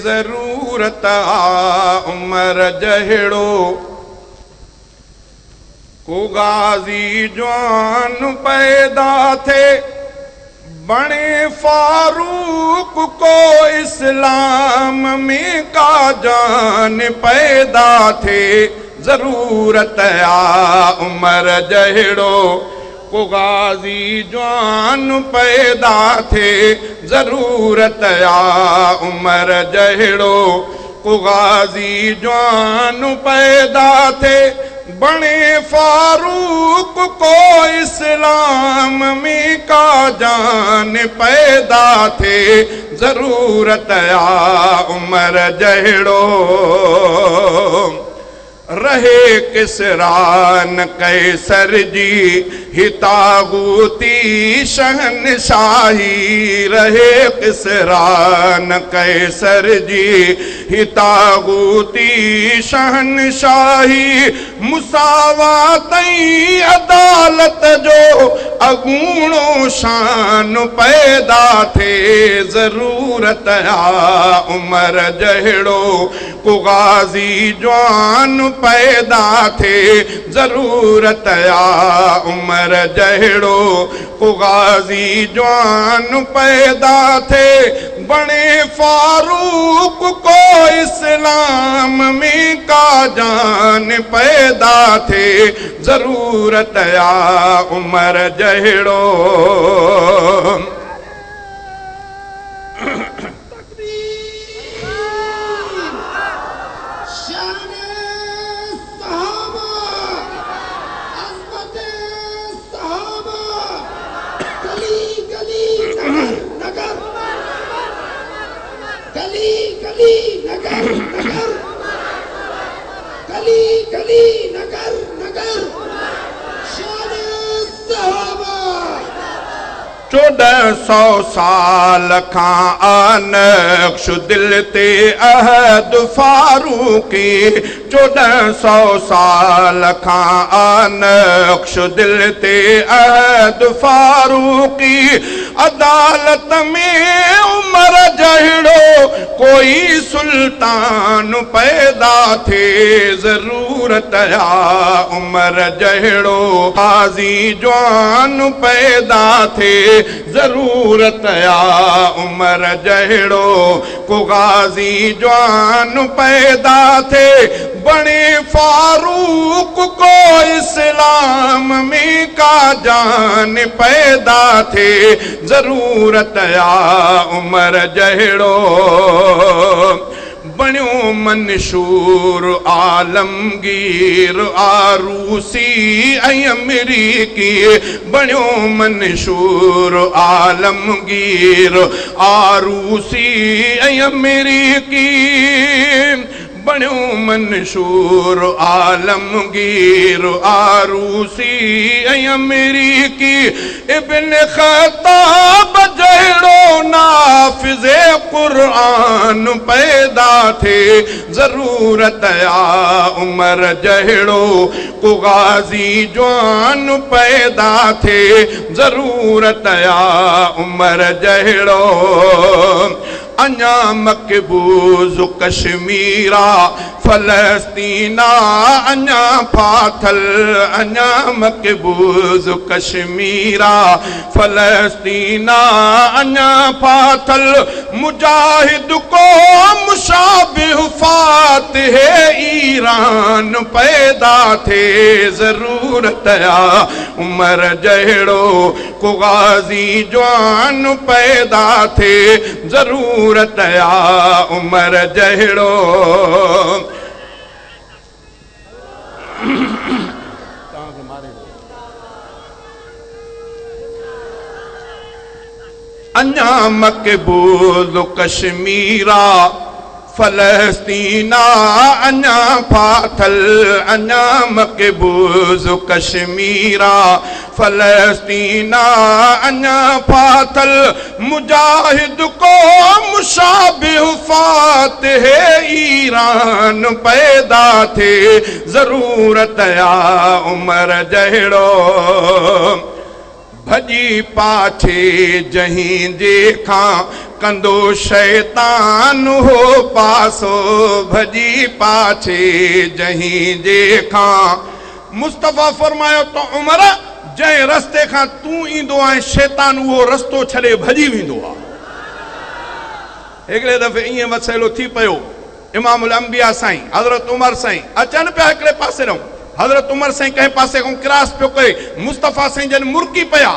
ज़रूरत आ उमर जहिड़ो को गाज़ी जवान पैदा थे बणे फारूक को इस्लाम में का जान पैदा थे ज़रूरत आ उमर जहिड़ो को गाज़ी जवान पैदा थे ज़रूरत आ उमर जहिड़ो को गाज़ी जवान पैदा थे बणे फारूक को इस्लाम में का जान पैदा थे ज़रूरत आ उमर जहिड़ो रहे किसरान कैसर जी हितागूती शहनशाही रहे किसरान कैसर जी हितागूती शहनशाही मुसावातई अदालत जो अगूणो शान पैदा थे ज़रूरत आ उमर जहिड़ो को गाज़ी जवान पैदा थे ज़रूरत आ उमर जहिड़ो को गाज़ी जवान पैदा थे बणे फारूक को इस्लाम में का जान पैदा थे ज़रूरत आ उमर जहिड़ो गली नगर नगर शान सहाबा 1400 साल खां नक्श दिल ते अहद फारूकी 1400 साल खां नक्श दिल ते अहद फारूकी अदालत में उमर जहिड़ो कोई सुल्तान पैदा थे ज़रूरत आ उमर जहिड़ो गाज़ी जवान पैदा थे ज़रूरत आ उमर जहिड़ो को गाज़ी जवान पैदा थे बणे फारूक को इस्लाम में का जान पैदा थे ज़रूरत आ उमर जहिड़ो बण्यो मंशूर आलमगीर आरूसी ऐं अमरीकी बण्यो मंशूर आलमगीर आरूसी ऐं अमरीकी बण्यो मंशूर आलमगीर आरूसी ऐं अमरीकी इब्न ख़त्ताब जहिड़ो नाफ़िज़े क़ुरान पैदा थे ज़रूरत आ उमर जहिड़ो को गाज़ी जवान पैदा थे ज़रूरत आ उमर जहिड़ो अञा मक़बूज़ कश्मीरा फ़लस्तीना अञा फाथल अञा मक़बूज़ कश्मीरा फ़लस्तीना अञा फाथल मुजाहिद को मुशाबिह फातिह ईरान पैदा थे ज़रूरत आ उमर जहिड़ो को गाज़ी जवान पैदा थे ज़रूरत आ उमर जहिड़ो अञा मक़बूज़ कश्मीरा फ़लस्तीना अञा फाथल अञा मक़बूज़ कश्मीरा फ़लस्तीना अञा फाथल मुजाहिद को मुशाबिह फातिह ईरान पैदा थे ज़रूरत आ उमर जहिड़ो भजी पाछे जहीं जे खां कंदो शैतान हो पासो भजी पाछे जहीं जे खां। मुस्तफ़ा फरमायो तो उमर जंहिं रस्ते खां तूं ईंदो आहे शैतान उहो रस्तो छॾे भजी वेंदो आहे। हिकिड़े दफ़े ईअं मसइलो थी पियो, इमामुल अंबिया साईं हज़रत उमर साईं अचनि पिया हिकिड़े पासे रहूं, हज़रत उमर साईं कंहिं पासे खां क्रॉस पियो करे, मुस्तफ़ा साईं जन मुरकी पिया।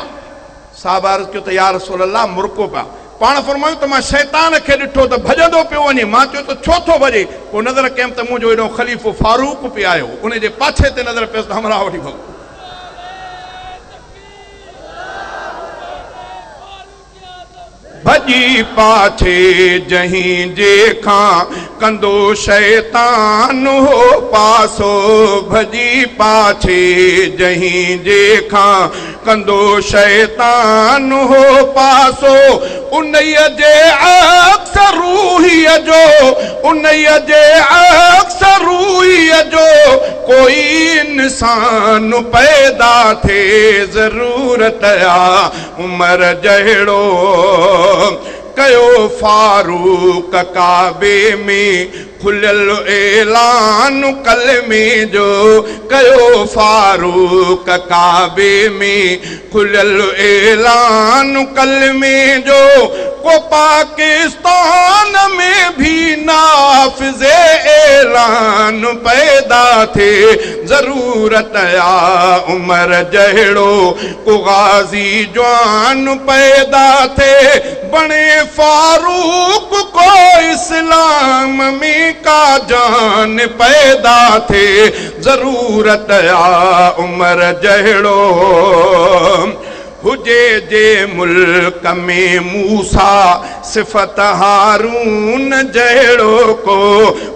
साहब अर्ज़ कयो त या रसूल अल्लाह मुरको पिया। पाण फरमायूं त मां शैतान खे ॾिठो त भॼंदो पियो वञे, मां चयो त छो थो भॼे? पोइ नज़र कयमि त मुंहिंजो एॾो ख़लीफ़ो फारूक पियो आयो, उन जे पाछे ते नज़र पियसि त हमरा वठी भॻो। भजी पाछे जहीं जे खां कंदो शैतान हो पासो भजी पाछे जहीं जे खां कंदो शैतान हो पासो। उन्हीअ जे अक्सर रूहीअ जो उन्हीअ जे अक्सर रूहीअ जो कोई इंसान पैदा थे ज़रूरत आ उमर जहिड़ो कयो फारूक काबे में खुलियल ऐलान कलमे जो कयो फारूक काबे में खुलियल ऐलान कलमे जो। को पाकिस्तान में भी नाफिज़े ऐलान पैदा थे ज़रूरत आ उमर जहिड़ो को गाज़ी जवान पैदा थे बणे फारूक को इस्लाम में का जान पैदा थे ज़रूरत आ उमर जहिड़ो हुजे जे मुल्क में मूसा सिफ़त हारून जहिड़ो को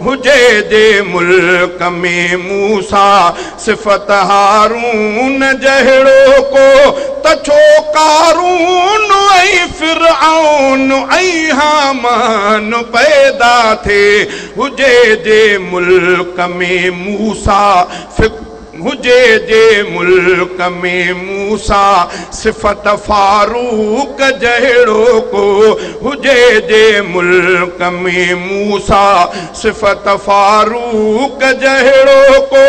हुजे जे मुल्क में मूसा सिफ़त हारून जहिड़ो को त छो कारून ऐं फिरऔन ऐं हामान पैदा थे हुजे जे मुल्क में मूसा हुजे जे मुल्क में मूसा सिफ़त फारूक जहिड़ो को हुजे जे मुल्क में मूसा सिफ़त फारूक जहिड़ो को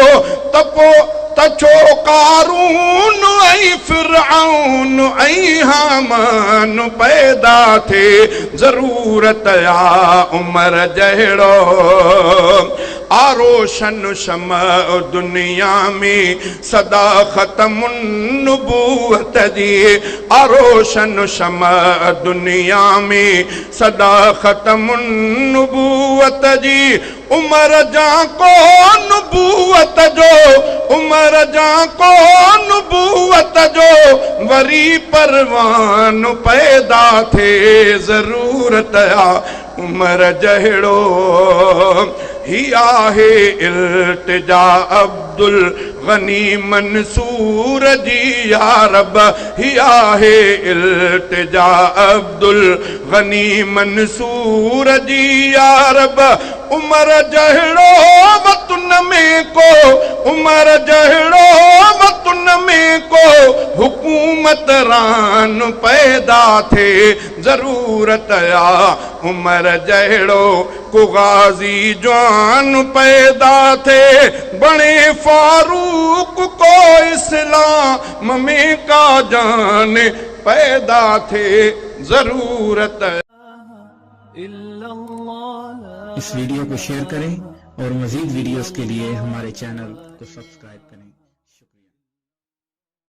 त छो कारून ऐं फिरऔन ऐं हामान पैदा थे ज़रूरत आ उमर जहिड़ो आरोशन शमा दुनिया में सदा ख़त्मुन नबूवत जी आरोशन शमा दुनिया में सदा ख़त्मुन नबूवत जी उमर जा को नबूवत जो उमर जा को नबूवत जो वरी परवान पैदा थे ज़रूरत आ उमर जहिड़ो ही आहे इल्तिजा अब्दुल गनी मंसूर जी या रब ही आहे इल्तिजा अब्दुल गनी मंसूर जी या रब उमर जहिड़ो वतन में को उमर जहिड़ो वतन में को हुकूमत रान पैदा थे ज़रूरत आ उमर जहिड़ो को गाज़ी जवान पैदा थे बणे फारूक को इस्लाम में का जान पैदा थे ज़रूरत। इस वीडियो को शेयर करें और मज़ीद वीडियोस के लिए हमारे चैनल को सब्सक्राइब करें।